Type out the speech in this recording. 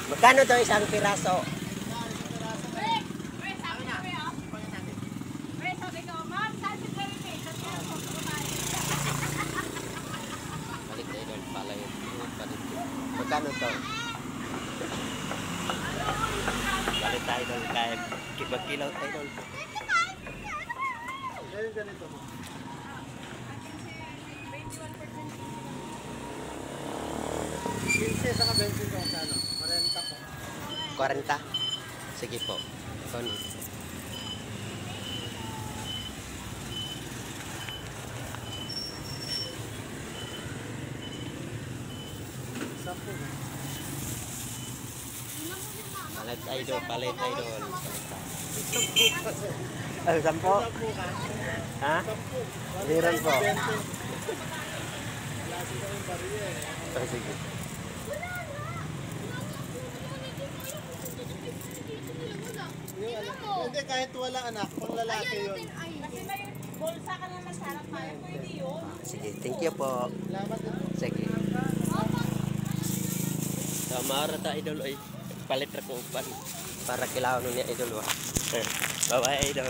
Magkano daw isang piraso? Palit idol, palay. Magkano to? Palit idol, kaya magkilaw idol. Ganito mo. 15 saka 20 ko kano? 40 po. 40? Sige po. Tony. Sampo na. Palit idol, palit idol. Ay, 10? Sampo ka? Ha? Sampo. Meron po. 20. Wala sila yung barrier. Oh, sige. Hindi, kahit wala anak, pang lalaki yun. Kasi may bulsa ka naman sa harap tayo, pwede yun. Sige, thank you po. Salamat din po. Sige. So, maara ta idol ay palit ra ko upan para kilawon ni idol wa. Bye bye idol.